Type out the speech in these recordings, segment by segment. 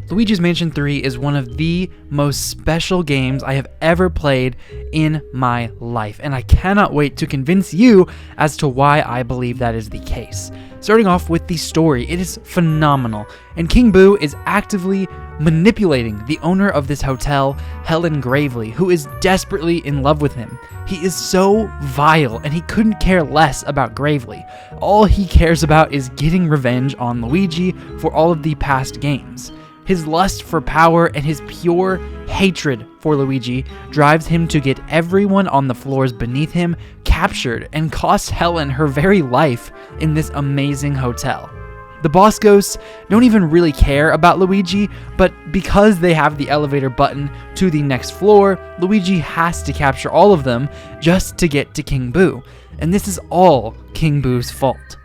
Luigi's Mansion 3 is one of the most special games I have ever played in my life, and I cannot wait to convince you as to why I believe that is the case. Starting off with the story, it is phenomenal, and King Boo is actively manipulating the owner of this hotel, Helen Gravely, who is desperately in love with him. He is so vile, and he couldn't care less about Gravely. All he cares about is getting revenge on Luigi for all of the past games. His lust for power and his pure hatred for Luigi drives him to get everyone on the floors beneath him captured and cost Helen her very life in this amazing hotel. The boss ghosts don't even really care about Luigi, but because they have the elevator button to the next floor, Luigi has to capture all of them just to get to King Boo, and this is all King Boo's fault.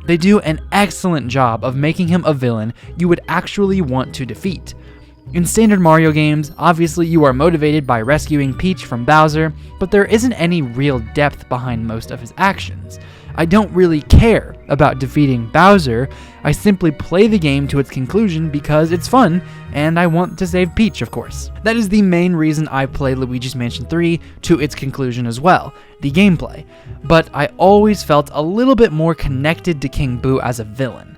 They do an excellent job of making him a villain you would actually want to defeat. In standard Mario games, obviously you are motivated by rescuing Peach from Bowser, but there isn't any real depth behind most of his actions. I don't really care about defeating Bowser, I simply play the game to its conclusion because it's fun, and I want to save Peach, of course. That is the main reason I play Luigi's Mansion 3 to its conclusion as well, the gameplay. But I always felt a little bit more connected to King Boo as a villain.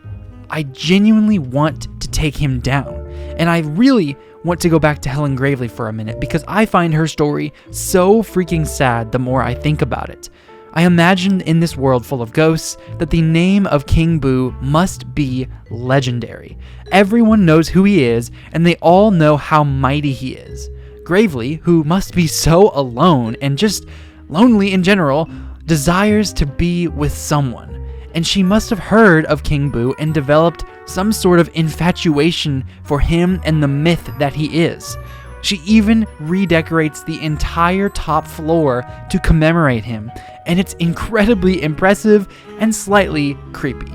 I genuinely want to take him down, and I really want to go back to Helen Gravely for a minute because I find her story so freaking sad the more I think about it. I imagined in this world full of ghosts that the name of King Boo must be legendary. Everyone knows who he is, and they all know how mighty he is. Gravely, who must be so alone and just lonely in general, desires to be with someone. And she must have heard of King Boo and developed some sort of infatuation for him and the myth that he is. She even redecorates the entire top floor to commemorate him, and it's incredibly impressive and slightly creepy.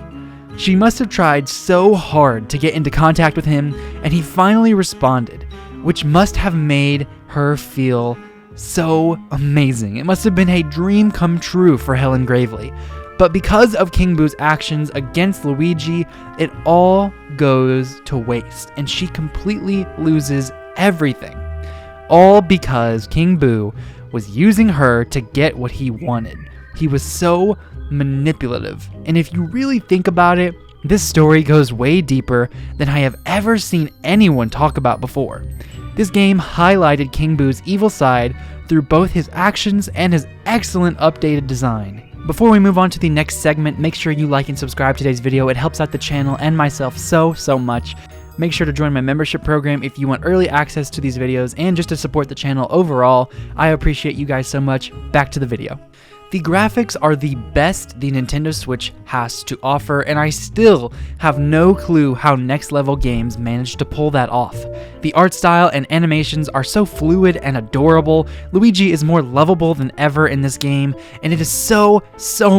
She must have tried so hard to get into contact with him, and he finally responded, which must have made her feel so amazing. It must have been a dream come true for Helen Gravely. But because of King Boo's actions against Luigi, it all goes to waste, and she completely loses everything. All because King Boo was using her to get what he wanted. He was so manipulative, and if you really think about it, this story goes way deeper than I have ever seen anyone talk about before. This game highlighted King Boo's evil side through both his actions and his excellent updated design. Before we move on to the next segment, make sure you like and subscribe to today's video. It helps out the channel and myself so much. Make sure to join my membership program if you want early access to these videos and just to support the channel overall. I appreciate you guys so much. Back to the video. The graphics are the best the Nintendo Switch has to offer, and I still have no clue how Next Level Games managed to pull that off. The art style and animations are so fluid and adorable. Luigi is more lovable than ever in this game, and it is so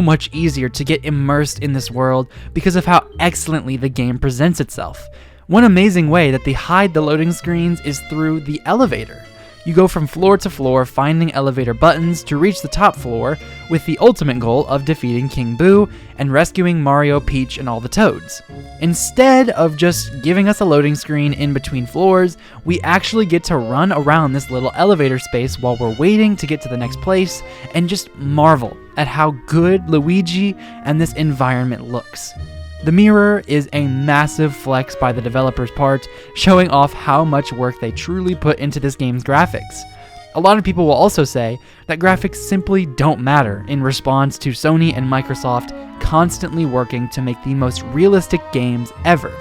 much easier to get immersed in this world because of how excellently the game presents itself. One amazing way that they hide the loading screens is through the elevator. You go from floor to floor finding elevator buttons to reach the top floor with the ultimate goal of defeating King Boo and rescuing Mario, Peach, and all the Toads. Instead of just giving us a loading screen in between floors, we actually get to run around this little elevator space while we're waiting to get to the next place and just marvel at how good Luigi and this environment looks. The mirror is a massive flex by the developer's part, showing off how much work they truly put into this game's graphics. A lot of people will also say that graphics simply don't matter in response to Sony and Microsoft constantly working to make the most realistic games ever.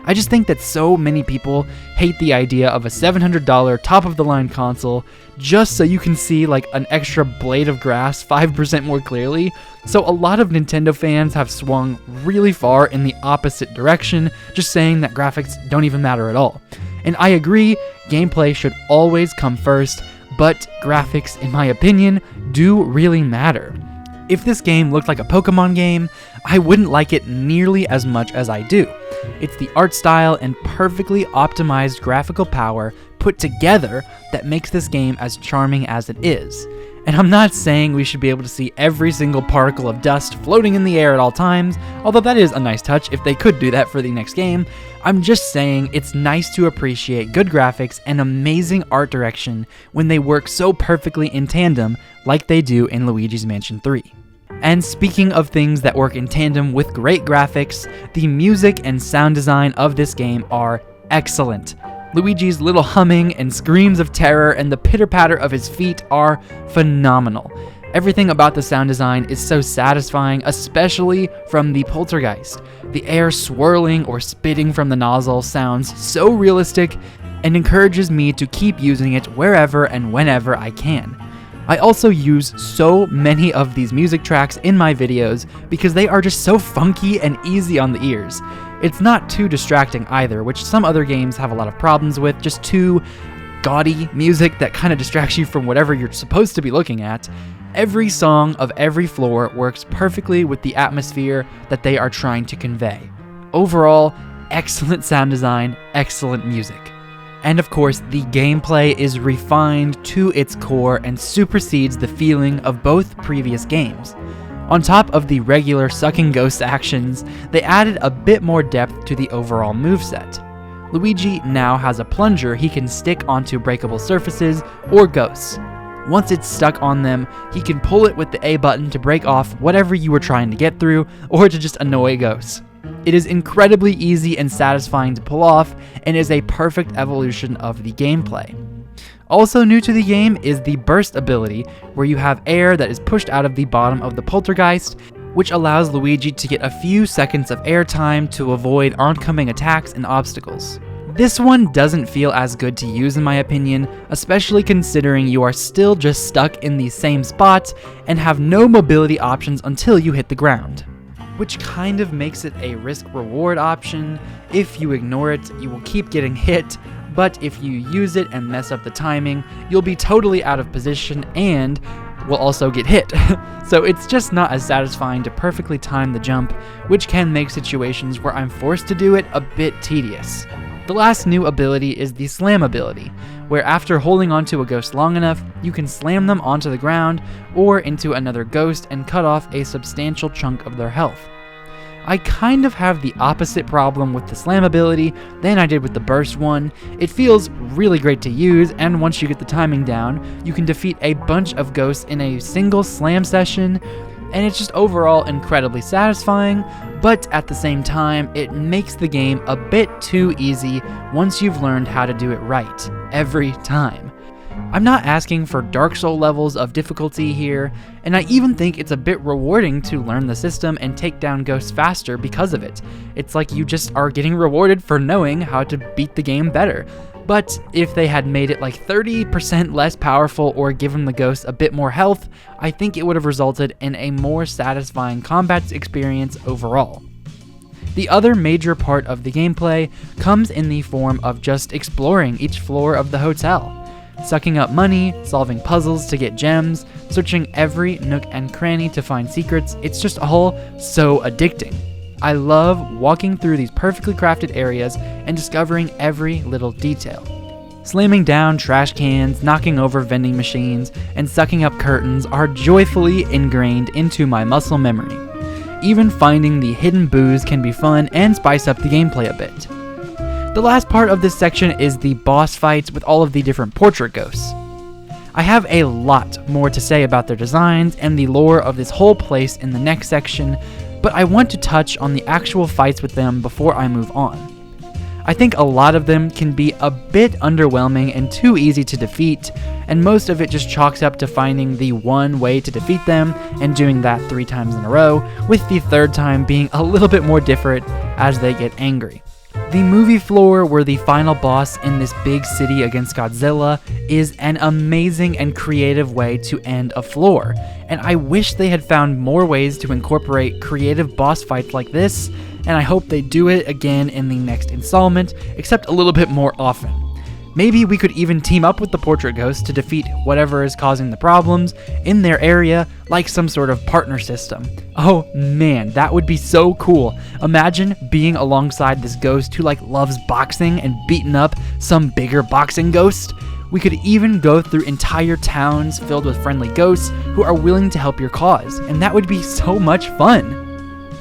I just think that so many people hate the idea of a $700 top-of-the-line console just so you can see like an extra blade of grass 5% more clearly, so a lot of Nintendo fans have swung really far in the opposite direction, just saying that graphics don't even matter at all. And I agree, gameplay should always come first, but graphics, in my opinion, do really matter. If this game looked like a Pokemon game, I wouldn't like it nearly as much as I do. It's the art style and perfectly optimized graphical power put together that makes this game as charming as it is. And I'm not saying we should be able to see every single particle of dust floating in the air at all times, although that is a nice touch if they could do that for the next game. I'm just saying it's nice to appreciate good graphics and amazing art direction when they work so perfectly in tandem like they do in Luigi's Mansion 3. And speaking of things that work in tandem with great graphics, the music and sound design of this game are excellent. Luigi's little humming and screams of terror and the pitter-patter of his feet are phenomenal. Everything about the sound design is so satisfying, especially from the poltergeist. The air swirling or spitting from the nozzle sounds so realistic and encourages me to keep using it wherever and whenever I can. I also use so many of these music tracks in my videos because they are just so funky and easy on the ears. It's not too distracting either, which some other games have a lot of problems with, just too gaudy music that kind of distracts you from whatever you're supposed to be looking at. Every song of every floor works perfectly with the atmosphere that they are trying to convey. Overall, excellent sound design, excellent music. And of course, the gameplay is refined to its core and supersedes the feeling of both previous games. On top of the regular sucking ghost actions, they added a bit more depth to the overall moveset. Luigi now has a plunger he can stick onto breakable surfaces or ghosts. Once it's stuck on them, he can pull it with the A button to break off whatever you were trying to get through or to just annoy ghosts. It is incredibly easy and satisfying to pull off and is a perfect evolution of the gameplay. Also new to the game is the burst ability, where you have air that is pushed out of the bottom of the poltergeist, which allows Luigi to get a few seconds of air time to avoid oncoming attacks and obstacles. This one doesn't feel as good to use in my opinion, especially considering you are still just stuck in the same spot and have no mobility options until you hit the ground. Which kind of makes it a risk-reward option. If you ignore it, you will keep getting hit, but if you use it and mess up the timing, you'll be totally out of position and will also get hit. So it's just not as satisfying to perfectly time the jump, which can make situations where I'm forced to do it a bit tedious. The last new ability is the slam ability, where after holding onto a ghost long enough, you can slam them onto the ground or into another ghost and cut off a substantial chunk of their health. I kind of have the opposite problem with the slam ability than I did with the burst one. It feels really great to use, and once you get the timing down, you can defeat a bunch of ghosts in a single slam session, and it's just overall incredibly satisfying, but at the same time, it makes the game a bit too easy once you've learned how to do it right, every time. I'm not asking for Dark Souls levels of difficulty here, and I even think it's a bit rewarding to learn the system and take down ghosts faster because of it. It's like you just are getting rewarded for knowing how to beat the game better. But if they had made it like 30% less powerful or given the ghosts a bit more health, I think it would have resulted in a more satisfying combat experience overall. The other major part of the gameplay comes in the form of just exploring each floor of the hotel. Sucking up money, solving puzzles to get gems, searching every nook and cranny to find secrets, it's just all so addicting. I love walking through these perfectly crafted areas and discovering every little detail. Slamming down trash cans, knocking over vending machines, and sucking up curtains are joyfully ingrained into my muscle memory. Even finding the hidden booze can be fun and spice up the gameplay a bit. The last part of this section is the boss fights with all of the different portrait ghosts. I have a lot more to say about their designs and the lore of this whole place in the next section, but I want to touch on the actual fights with them before I move on. I think a lot of them can be a bit underwhelming and too easy to defeat, and most of it just chalks up to finding the one way to defeat them and doing that 3 times in a row, with the third time being a little bit more different as they get angry. The movie floor, where the final boss in this big city against Godzilla, is an amazing and creative way to end a floor, and I wish they had found more ways to incorporate creative boss fights like this, and I hope they do it again in the next installment, except a little bit more often. Maybe we could even team up with the portrait ghost to defeat whatever is causing the problems in their area, like some sort of partner system. Oh man, that would be so cool. Imagine being alongside this ghost who loves boxing and beating up some bigger boxing ghost. We could even go through entire towns filled with friendly ghosts who are willing to help your cause, and that would be so much fun.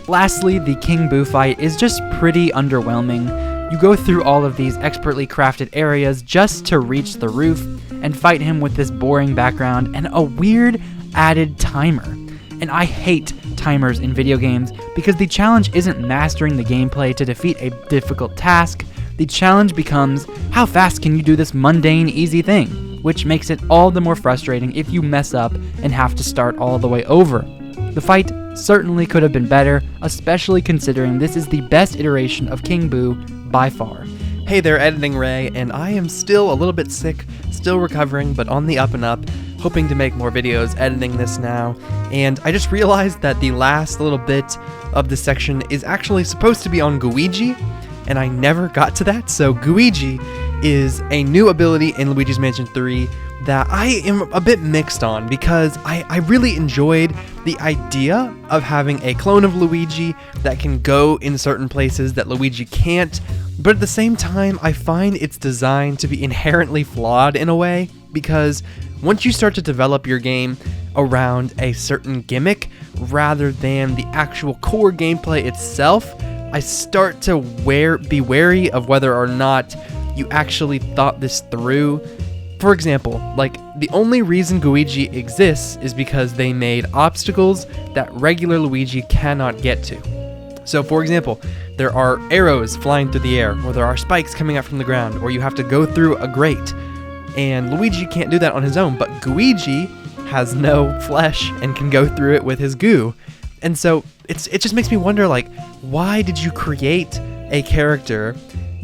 Lastly, the King Boo fight is just pretty underwhelming. You go through all of these expertly crafted areas just to reach the roof and fight him with this boring background and a weird added timer. And I hate timers in video games because the challenge isn't mastering the gameplay to defeat a difficult task. The challenge becomes, how fast can you do this mundane, easy thing? Which makes it all the more frustrating if you mess up and have to start all the way over. The fight certainly could have been better, especially considering this is the best iteration of King Boo by far. Hey there, Editing Ray, and I am still a little bit sick, still recovering, but on the up and up, hoping to make more videos editing this now. And I just realized that the last little bit of this section is actually supposed to be on Luigi, and I never got to that. So Luigi is a new ability in Luigi's Mansion 3 that I am a bit mixed on, because I really enjoyed the idea of having a clone of Luigi that can go in certain places that Luigi can't, but at the same time I find its design to be inherently flawed in a way, because once you start to develop your game around a certain gimmick rather than the actual core gameplay itself, I start to be wary of whether or not you actually thought this through. For example, the only reason Luigi exists is because they made obstacles that regular Luigi cannot get to. So for example, there are arrows flying through the air, or there are spikes coming out from the ground, or you have to go through a grate. And Luigi can't do that on his own, but Luigi has no flesh and can go through it with his goo. And so it just makes me wonder, why did you create a character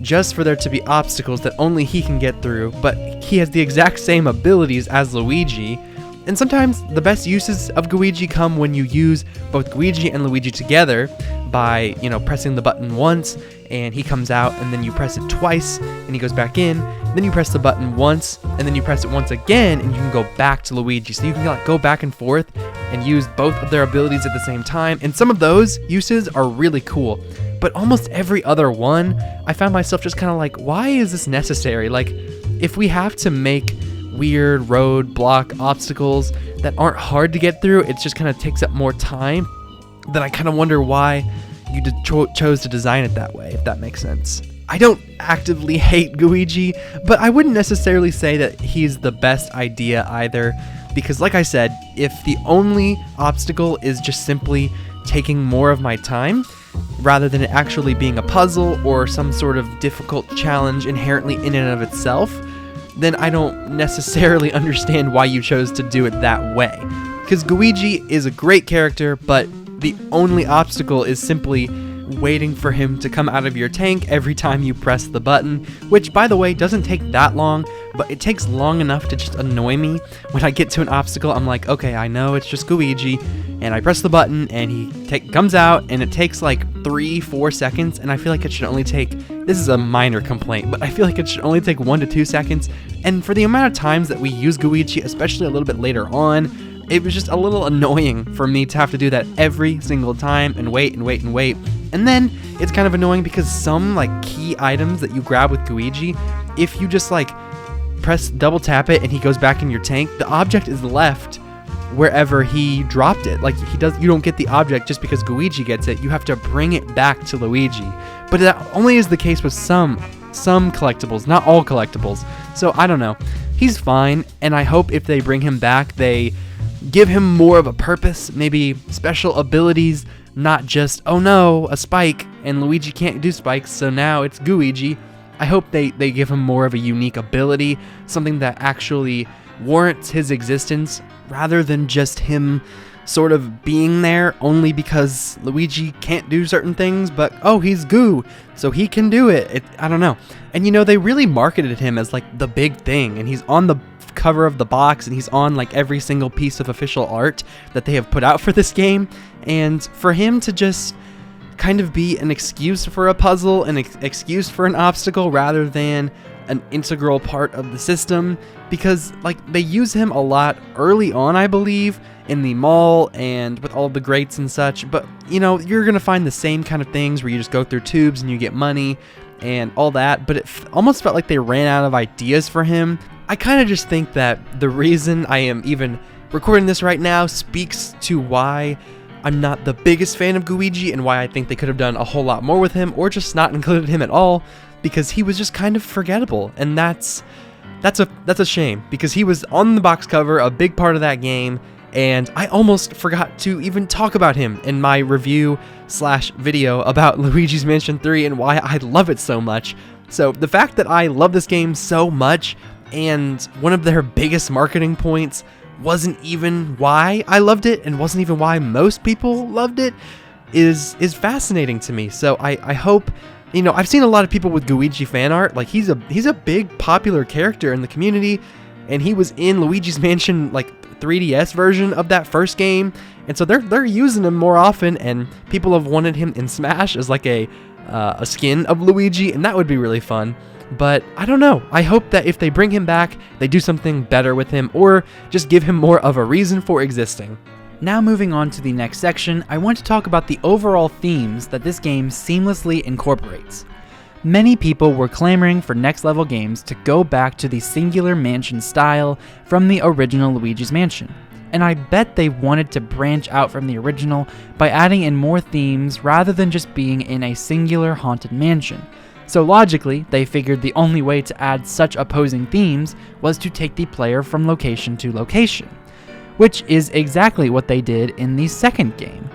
just for there to be obstacles that only he can get through, but he has the exact same abilities as Luigi? And sometimes the best uses of Luigi come when you use both Luigi and Luigi together by, pressing the button once and he comes out, and then you press it twice and he goes back in, then you press the button once and then you press it once again and you can go back to Luigi. So you can go back and forth and use both of their abilities at the same time, and some of those uses are really cool. But almost every other one, I found myself just kind of why is this necessary? If we have to make weird road block obstacles that aren't hard to get through, it just kind of takes up more time, then I kind of wonder why you chose to design it that way, if that makes sense. I don't actively hate Luigi, but I wouldn't necessarily say that he's the best idea either, because like I said, if the only obstacle is just simply taking more of my time, rather than it actually being a puzzle or some sort of difficult challenge inherently in and of itself, then I don't necessarily understand why you chose to do it that way. Because Luigi is a great character, but the only obstacle is simply waiting for him to come out of your tank every time you press the button, which, by the way, doesn't take that long, but it takes long enough to just annoy me. When I get to an obstacle, I'm like, okay, I know it's just Luigi, and I press the button, and he comes out, and it takes 3-4 seconds, and I feel like it should only take, this is a minor complaint, but I feel like it should only take 1 to 2 seconds, and for the amount of times that we use Luigi, especially a little bit later on, it was just a little annoying for me to have to do that every single time and wait and wait and wait. And then it's kind of annoying because some key items that you grab with Luigi, if you just press double tap it and he goes back in your tank, the object is left wherever he dropped it. You don't get the object just because Luigi gets it. You have to bring it back to Luigi. But that only is the case with some collectibles, not all collectibles. So I don't know. He's fine, and I hope if they bring him back, they give him more of a purpose, maybe special abilities, not just, oh no, a spike, and Luigi can't do spikes, so now it's Luigi. I hope they give him more of a unique ability, something that actually warrants his existence, rather than just him sort of being there only because Luigi can't do certain things, but oh, he's Goo, so he can do it. I don't know. And they really marketed him as the big thing, and he's on the cover of the box, and he's on every single piece of official art that they have put out for this game. And for him to just kind of be an excuse for a puzzle, an excuse for an obstacle, rather than an integral part of the system, because like they use him a lot early on, I believe, in the mall and with all of the grates and such. But you know, you're gonna find the same kind of things where you just go through tubes and you get money and all that, but it almost felt like they ran out of ideas for him. I kind of just think that the reason I am even recording this right now speaks to why I'm not the biggest fan of Luigi and why I think they could have done a whole lot more with him, or just not included him at all, because he was just kind of forgettable. And that's a shame, because he was on the box cover, a big part of that game, and I almost forgot to even talk about him in my review/video about Luigi's Mansion 3 and why I love it so much. So the fact that I love this game so much, and one of their biggest marketing points wasn't even why I loved it, and wasn't even why most people loved it, is fascinating to me. So I hope, you know, I've seen a lot of people with Luigi fan art. Like he's a big popular character in the community, and he was in Luigi's Mansion like 3DS version of that first game, and so they're using him more often, and people have wanted him in Smash as like a skin of Luigi, and that would be really fun. But I don't know. I hope that if they bring him back, they do something better with him, or just give him more of a reason for existing. Now moving on to the next section, I want to talk about the overall themes that this game seamlessly incorporates. Many people were clamoring for next level games to go back to the singular mansion style from the original Luigi's Mansion, and I bet they wanted to branch out from the original by adding in more themes rather than just being in a singular haunted mansion. So logically, they figured the only way to add such opposing themes was to take the player from location to location, which is exactly what they did in the second game.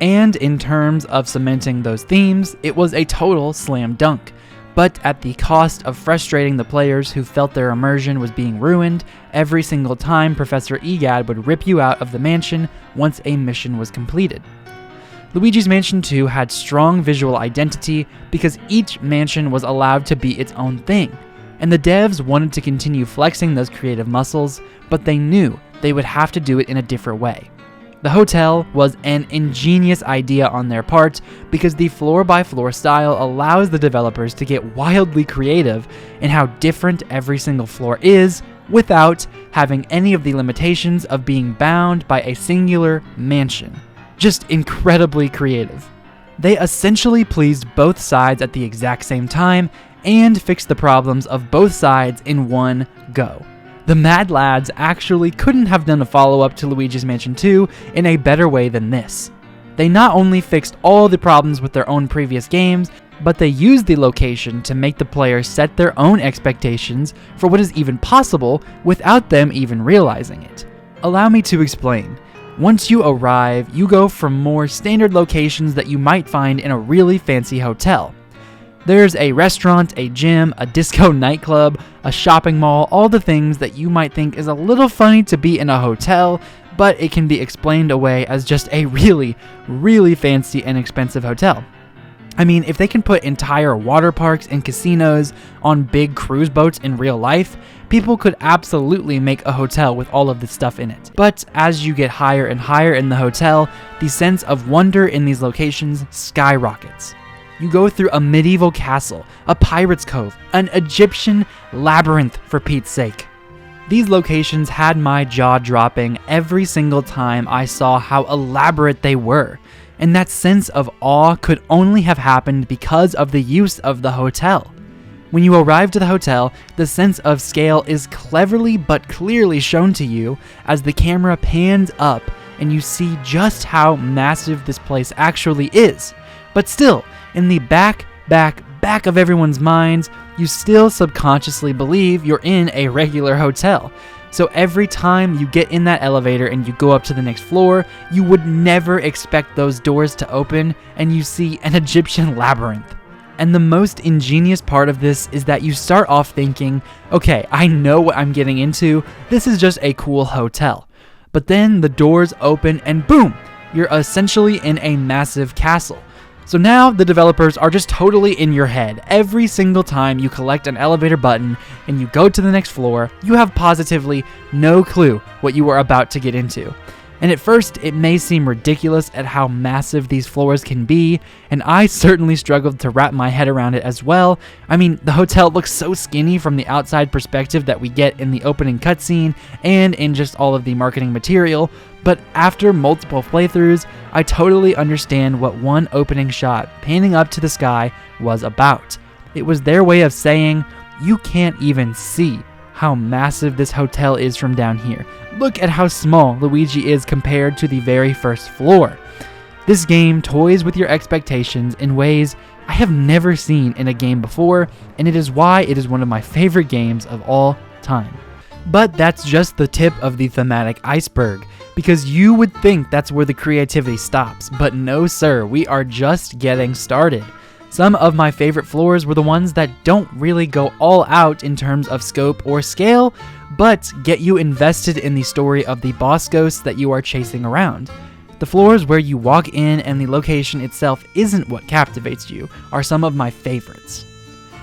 And in terms of cementing those themes, it was a total slam dunk, but at the cost of frustrating the players who felt their immersion was being ruined every single time Professor Egad would rip you out of the mansion once a mission was completed. Luigi's Mansion 2 had strong visual identity because each mansion was allowed to be its own thing, and the devs wanted to continue flexing those creative muscles, but they knew they would have to do it in a different way. The hotel was an ingenious idea on their part because the floor-by-floor style allows the developers to get wildly creative in how different every single floor is without having any of the limitations of being bound by a singular mansion. Just incredibly creative. They essentially pleased both sides at the exact same time and fixed the problems of both sides in one go. The Mad Lads actually couldn't have done a follow-up to Luigi's Mansion 2 in a better way than this. They not only fixed all the problems with their own previous games, but they used the location to make the player set their own expectations for what is even possible without them even realizing it. Allow me to explain. Once you arrive, you go from more standard locations that you might find in a really fancy hotel. There's a restaurant, a gym, a disco nightclub, a shopping mall, all the things that you might think is a little funny to be in a hotel, but it can be explained away as just a really, really fancy and expensive hotel. I mean, if they can put entire water parks and casinos on big cruise boats in real life, people could absolutely make a hotel with all of this stuff in it. But as you get higher and higher in the hotel, the sense of wonder in these locations skyrockets. You go through a medieval castle, a pirate's cove, an Egyptian labyrinth, for Pete's sake. These locations had my jaw dropping every single time I saw how elaborate they were, and that sense of awe could only have happened because of the use of the hotel. When you arrive to the hotel, the sense of scale is cleverly but clearly shown to you as the camera pans up and you see just how massive this place actually is. But still, in the back of everyone's minds, you still subconsciously believe you're in a regular hotel. So every time you get in that elevator and you go up to the next floor, you would never expect those doors to open and you see an Egyptian labyrinth. And the most ingenious part of this is that you start off thinking, okay, I know what I'm getting into, this is just a cool hotel. But then the doors open and boom, you're essentially in a massive castle. So now the developers are just totally in your head. Every single time you collect an elevator button and you go to the next floor, you have positively no clue what you are about to get into. And at first, it may seem ridiculous at how massive these floors can be, and I certainly struggled to wrap my head around it as well. I mean, the hotel looks so skinny from the outside perspective that we get in the opening cutscene and in just all of the marketing material, but after multiple playthroughs, I totally understand what one opening shot panning up to the sky was about. It was their way of saying, you can't even see how massive this hotel is from down here. Look at how small Luigi is compared to the very first floor. This game toys with your expectations in ways I have never seen in a game before, and it is why it is one of my favorite games of all time. But that's just the tip of the thematic iceberg, because you would think that's where the creativity stops, but no sir, we are just getting started. Some of my favorite floors were the ones that don't really go all out in terms of scope or scale, but get you invested in the story of the boss ghosts that you are chasing around. The floors where you walk in and the location itself isn't what captivates you are some of my favorites.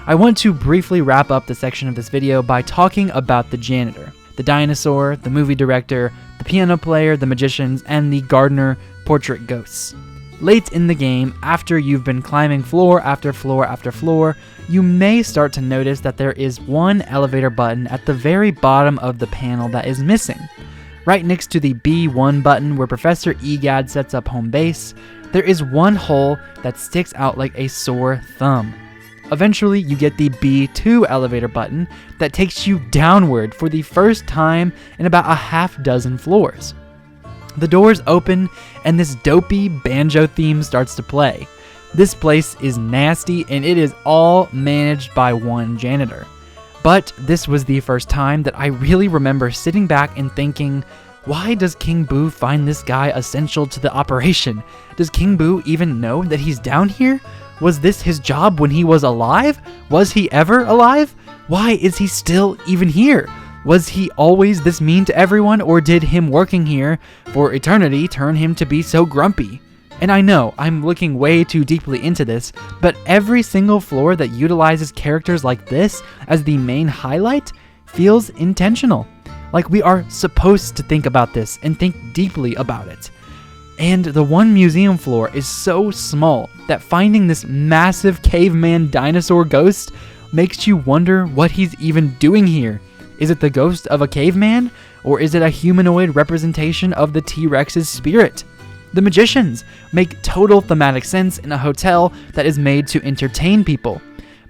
I want to briefly wrap up the section of this video by talking about the janitor, the dinosaur, the movie director, the piano player, the magicians, and the gardener portrait ghosts. Late in the game, after you've been climbing floor after floor after floor, you may start to notice that there is one elevator button at the very bottom of the panel that is missing. Right next to the B1 button where Professor Egad sets up home base, there is one hole that sticks out like a sore thumb. Eventually, you get the B2 elevator button that takes you downward for the first time in about a half dozen floors. The doors open and this dopey banjo theme starts to play. This place is nasty and it is all managed by one janitor. But this was the first time that I really remember sitting back and thinking, why does King Boo find this guy essential to the operation? Does King Boo even know that he's down here? Was this his job when he was alive? Was he ever alive? Why is he still even here? Was he always this mean to everyone, or did him working here for eternity turn him to be so grumpy? And I know I'm looking way too deeply into this, but every single floor that utilizes characters like this as the main highlight feels intentional. Like we are supposed to think about this and think deeply about it. And the one museum floor is so small that finding this massive caveman dinosaur ghost makes you wonder what he's even doing here. Is it the ghost of a caveman, or is it a humanoid representation of the T-Rex's spirit? The magicians make total thematic sense in a hotel that is made to entertain people.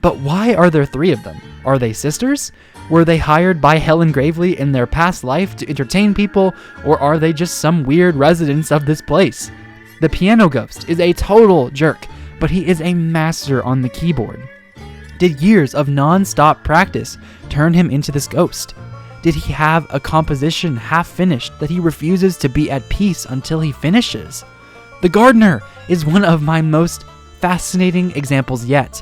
But why are there three of them? Are they sisters? Were they hired by Helen Gravely in their past life to entertain people, or are they just some weird residents of this place? The piano ghost is a total jerk, but he is a master on the keyboard. Did years of non-stop practice turn him into this ghost? Did he have a composition half finished that he refuses to be at peace until he finishes? The gardener is one of my most fascinating examples yet.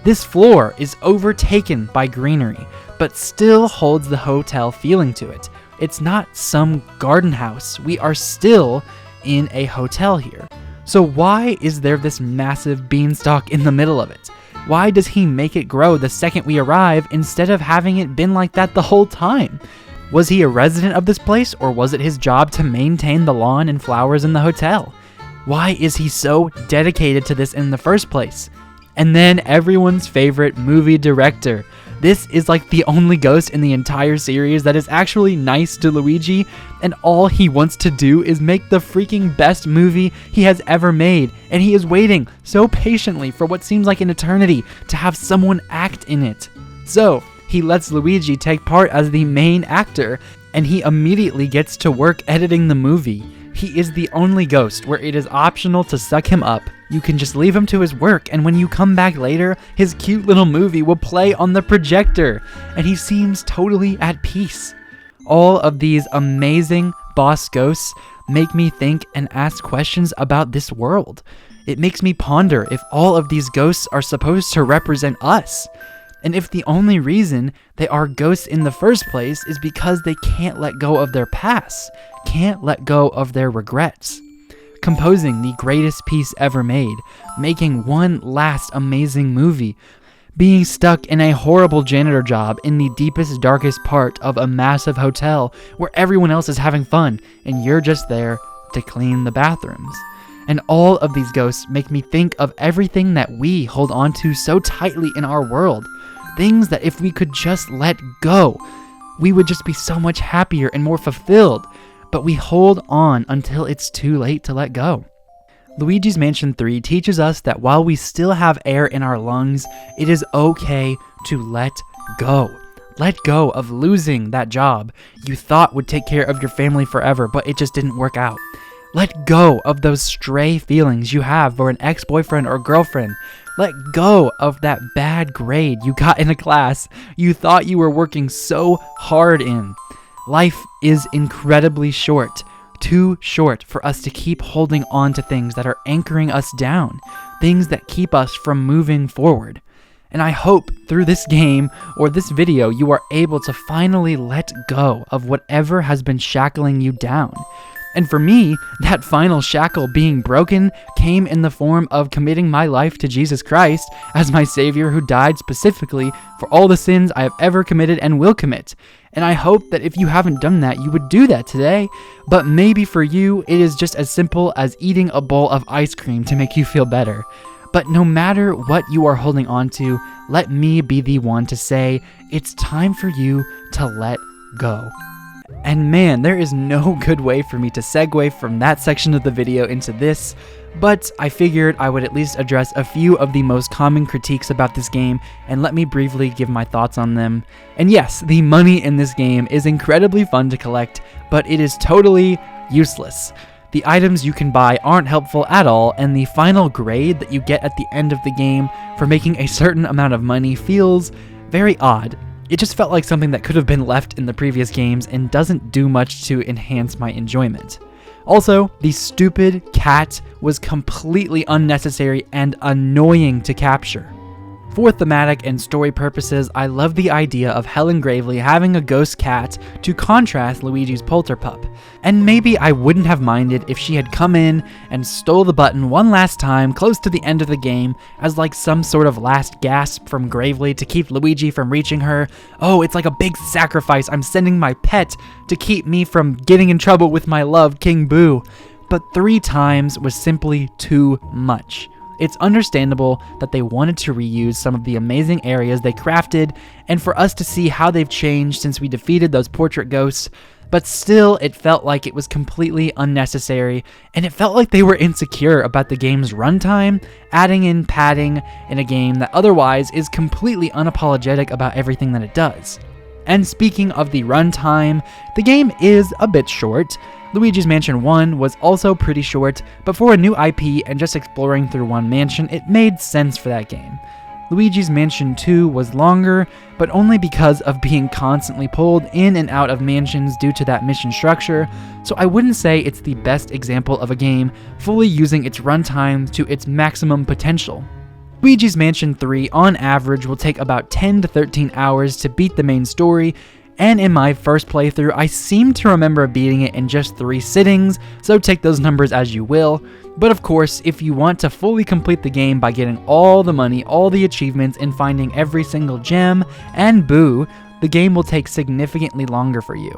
This floor is overtaken by greenery, but still holds the hotel feeling to it. It's not some garden house. We are still in a hotel here. So why is there this massive beanstalk in the middle of it? Why does he make it grow the second we arrive instead of having it been like that the whole time? Was he a resident of this place, or was it his job to maintain the lawn and flowers in the hotel? Why is he so dedicated to this in the first place? And then everyone's favorite movie director. This is like the only ghost in the entire series that is actually nice to Luigi, and all he wants to do is make the freaking best movie he has ever made, and he is waiting so patiently for what seems like an eternity to have someone act in it. So, he lets Luigi take part as the main actor, and he immediately gets to work editing the movie. He is the only ghost where it is optional to suck him up. You can just leave him to his work, and when you come back later, his cute little movie will play on the projector, and he seems totally at peace. All of these amazing boss ghosts make me think and ask questions about this world. It makes me ponder if all of these ghosts are supposed to represent us, and if the only reason they are ghosts in the first place is because they can't let go of their past, can't let go of their regrets. Composing the greatest piece ever made, making one last amazing movie, being stuck in a horrible janitor job in the deepest, darkest part of a massive hotel where everyone else is having fun and you're just there to clean the bathrooms. And all of these ghosts make me think of everything that we hold on to so tightly in our world. Things that if we could just let go, we would just be so much happier and more fulfilled. But we hold on until it's too late to let go. Luigi's Mansion 3 teaches us that while we still have air in our lungs, it is okay to let go. Let go of losing that job you thought would take care of your family forever, but it just didn't work out. Let go of those stray feelings you have for an ex-boyfriend or girlfriend. Let go of that bad grade you got in a class you thought you were working so hard in. Life is incredibly short, too short for us to keep holding on to things that are anchoring us down, things that keep us from moving forward. And I hope through this game or this video you are able to finally let go of whatever has been shackling you down. And for me, that final shackle being broken came in the form of committing my life to Jesus Christ as my Savior who died specifically for all the sins I have ever committed and will commit. And I hope that if you haven't done that, you would do that today. But maybe for you, it is just as simple as eating a bowl of ice cream to make you feel better. But no matter what you are holding on to, let me be the one to say, it's time for you to let go. And man, there is no good way for me to segue from that section of the video into this, but I figured I would at least address a few of the most common critiques about this game, and let me briefly give my thoughts on them. And yes, the money in this game is incredibly fun to collect, but it is totally useless. The items you can buy aren't helpful at all, and the final grade that you get at the end of the game for making a certain amount of money feels very odd. It just felt like something that could have been left in the previous games and doesn't do much to enhance my enjoyment. Also, the stupid cat was completely unnecessary and annoying to capture. For thematic and story purposes, I love the idea of Helen Gravely having a ghost cat to contrast Luigi's polterpup. And maybe I wouldn't have minded if she had come in and stole the button one last time close to the end of the game as like some sort of last gasp from Gravely to keep Luigi from reaching her. Oh, it's like a big sacrifice. I'm sending my pet to keep me from getting in trouble with my love, King Boo. But 3 times was simply too much. It's understandable that they wanted to reuse some of the amazing areas they crafted and for us to see how they've changed since we defeated those portrait ghosts, but still it felt like it was completely unnecessary and it felt like they were insecure about the game's runtime, adding in padding in a game that otherwise is completely unapologetic about everything that it does. And speaking of the runtime, the game is a bit short. Luigi's Mansion 1 was also pretty short, but for a new IP and just exploring through one mansion, it made sense for that game. Luigi's Mansion 2 was longer, but only because of being constantly pulled in and out of mansions due to that mission structure, so I wouldn't say it's the best example of a game fully using its runtime to its maximum potential. Luigi's Mansion 3 on average will take about 10 to 13 hours to beat the main story, and in my first playthrough I seem to remember beating it in just 3 sittings, so take those numbers as you will. But of course, if you want to fully complete the game by getting all the money, all the achievements, and finding every single gem and Boo, the game will take significantly longer for you.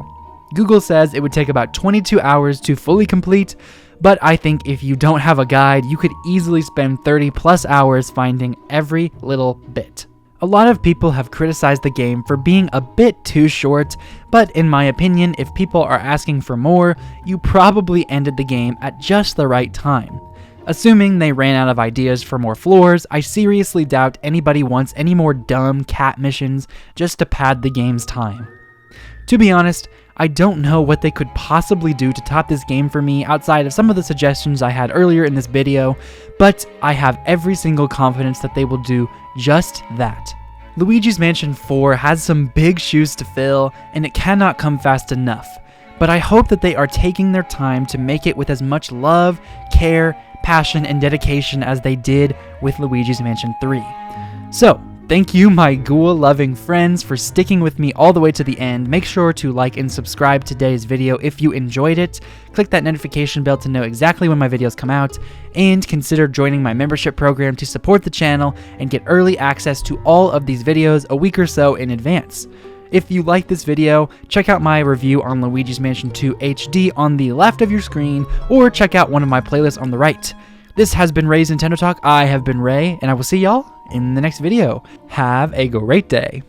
Google says it would take about 22 hours to fully complete, but I think if you don't have a guide, you could easily spend 30 plus hours finding every little bit. A lot of people have criticized the game for being a bit too short, but in my opinion, if people are asking for more, you probably ended the game at just the right time. Assuming they ran out of ideas for more floors, I seriously doubt anybody wants any more dumb cat missions just to pad the game's time. To be honest, I don't know what they could possibly do to top this game for me outside of some of the suggestions I had earlier in this video, but I have every single confidence that they will do just that. Luigi's Mansion 4 has some big shoes to fill, and it cannot come fast enough, but I hope that they are taking their time to make it with as much love, care, passion, and dedication as they did with Luigi's Mansion 3. So, Thank you, my ghoul-loving friends, for sticking with me all the way to the end. Make sure to like and subscribe today's video if you enjoyed it. Click that notification bell to know exactly when my videos come out, and consider joining my membership program to support the channel and get early access to all of these videos a week or so in advance. If you like this video, check out my review on Luigi's Mansion 2 HD on the left of your screen, or check out one of my playlists on the right. This has been Ray's Nintendo Talk. I have been Ray, and I will see y'all in the next video. Have a great day.